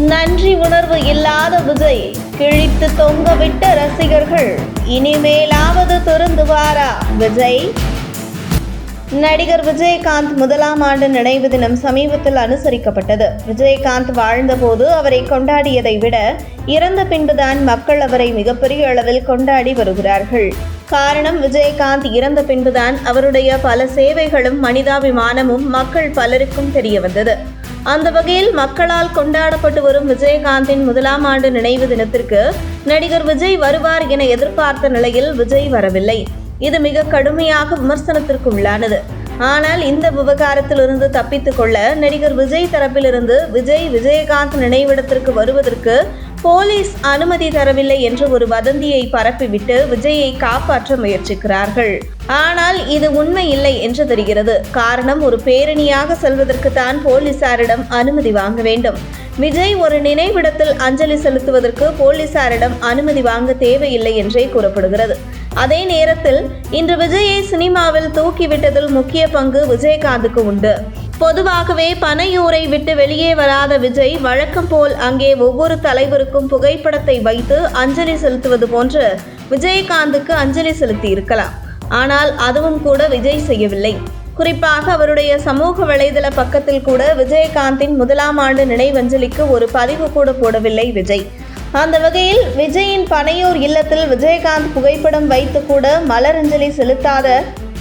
நன்றி உணர்வு இல்லாத விஜய் கிழித்து தொங்கவிட்ட ரசிகர்கள். இனிமேலாவது திருந்துவாரா விஜய்? நடிகர் விஜயகாந்த் முதலாம் ஆண்டு நினைவு தினம் சமீபத்தில் அனுசரிக்கப்பட்டது. விஜயகாந்த் வாழ்ந்தபோது அவரை கொண்டாடியதை விட இறந்த பின்புதான் மக்கள் அவரை மிகப்பெரிய அளவில் கொண்டாடி வருகிறார்கள். காரணம், விஜயகாந்த் இறந்த பின்புதான் அவருடைய பல சேவைகளும் மனிதாபிமானமும் மக்கள் பலருக்கும் தெரிய வந்தது. அந்த வகையில் மக்களால் கொண்டாடப்பட்டு வரும் விஜயகாந்தின் முதலாம் ஆண்டு நினைவு தினத்திற்கு நடிகர் விஜய் வருவார் என எதிர்பார்த்த நிலையில் விஜய் வரவில்லை. இது மிக கடுமையாக விமர்சனத்திற்கு உள்ளானது. ஆனால் இந்த விவகாரத்திலிருந்து தப்பித்துக் கொள்ள நடிகர் விஜய் தரப்பிலிருந்து விஜயகாந்த் நினைவிடத்திற்கு வருவதற்கு போலீஸ் அனுமதி தரவில்லை என்று ஒரு வதந்தியை பரப்பிவிட்டு விஜயை காப்பாற்ற முயற்சிக்கிறார்கள். ஆனால் இது உண்மை இல்லை என்று தெரிகிறது. காரணம், ஒரு பேரணியாக செல்வதற்கு தான் போலீசாரிடம் அனுமதி வாங்க வேண்டும். விஜய் ஒரு நினைவிடத்தில் அஞ்சலி செலுத்துவதற்கு போலீசாரிடம் அனுமதி வாங்க தேவையில்லை என்றே கூறப்படுகிறது. அதே நேரத்தில் இன்று விஜயை சினிமாவில் தூக்கிவிட்டதில் முக்கிய பங்கு விஜயகாந்துக்கு உண்டு. பொதுவாகவே பனையூரை விட்டு வெளியே வராத விஜய் வழக்கம் போல் அங்கே ஒவ்வொரு தலைவருக்கும் புகைப்படத்தை வைத்து அஞ்சலி செலுத்துவது போன்று விஜயகாந்துக்கு அஞ்சலி செலுத்தி இருக்கலாம். ஆனால் அதுவும் கூட விஜய் செய்யவில்லை. குறிப்பாக அவருடைய சமூக வலைதள பக்கத்தில் கூட விஜயகாந்தின் முதலாம் ஆண்டு நினைவஞ்சலிக்கு ஒரு பதிவு கூட போடவில்லை விஜய். அந்த வகையில் விஜயின் பனையூர் இல்லத்தில் விஜயகாந்த் புகைப்படம் வைத்து கூட மலரஞ்சலி செலுத்தாத,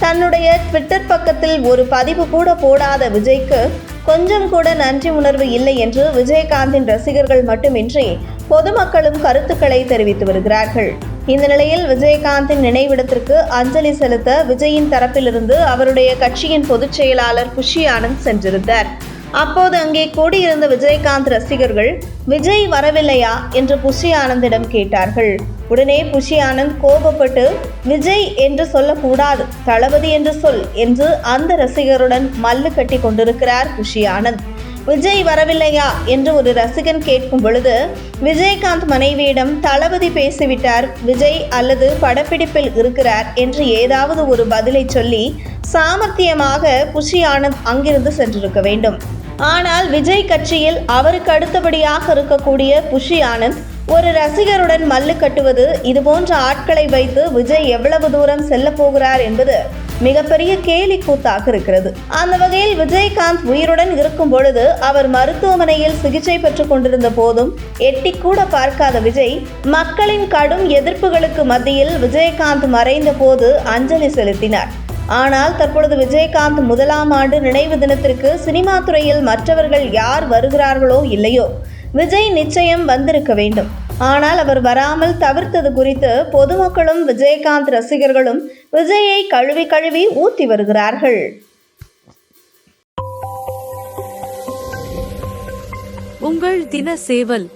தன்னுடைய ட்விட்டர் பக்கத்தில் ஒரு பதிவு கூட போடாத விஜய்க்கு கொஞ்சம் கூட நன்றி உணர்வு இல்லை என்று விஜயகாந்தின் ரசிகர்கள் மட்டுமின்றி பொதுமக்களும் கருத்துக்களை தெரிவித்து வருகிறார்கள். இந்த நிலையில் விஜயகாந்தின் நினைவிடத்திற்கு அஞ்சலி செலுத்த விஜயின் தரப்பிலிருந்து அவருடைய கட்சியின் பொதுச் செயலாளர் புஷி ஆனந்த் சென்றிருந்தார். அப்போது அங்கே கூடியிருந்த விஜயகாந்த் ரசிகர்கள் விஜய் வரவில்லையா என்று புஷி ஆனந்திடம் கேட்டார்கள். உடனே புஷி ஆனந்த் கோபப்பட்டு, விஜய் என்று சொல்லக்கூடாது, தளபதி என்று சொல் என்று அந்த ரசிகருடன் மல்லு கட்டி கொண்டிருக்கிறார் புஷி ஆனந்த். விஜய் வரவில்லையா என்று ஒரு ரசிகன் கேட்கும் பொழுது விஜயகாந்த் மனைவியிடம் தளபதி பேசிவிட்டார், விஜய் அல்லது படப்பிடிப்பில் இருக்கிறார் என்று ஏதாவது ஒரு பதிலை சொல்லி சாமர்த்தியமாக புஷி ஆனந்த் அங்கிருந்து சென்றிருக்க வேண்டும். ஆனால் விஜய் கட்சியில் அவருக்கு அடுத்தபடியாக இருக்கக்கூடிய புஷி ஆனந்த் ஒரு ரசிகருடன் மல்லு கட்டுவது, இதுபோன்ற ஆட்களை வைத்து விஜய் எவ்வளவு தூரம் செல்ல போகிறார் என்பது மிகப்பெரிய கேலி கூத்தாக இருக்கிறது. அந்த வகையில் விஜயகாந்த் உயிருடன் இருக்கும் பொழுது அவர் மருத்துவமனையில் சிகிச்சை பெற்றுக் கொண்டிருந்த போதும் எட்டி கூட பார்க்காத விஜய் மக்களின் கடும் எதிர்ப்புகளுக்கு மத்தியில் விஜயகாந்த் மறைந்த போது அஞ்சலி செலுத்தினார். ஆனால் தற்பொழுது விஜயகாந்த் முதலாம் ஆண்டு நினைவு தினத்திற்கு சினிமா துறையில் மற்றவர்கள் யார் வருகிறார்களோ இல்லையோ, விஜய் நிச்சயம் வந்திருக்க வேண்டும். ஆனால் அவர் வராமல் தவிர்த்தது குறித்து பொதுமக்களும் விஜயகாந்த் ரசிகர்களும் விஜயை கழுவி ஊத்தி வருகிறார்கள். உங்கள் தின சேவல்.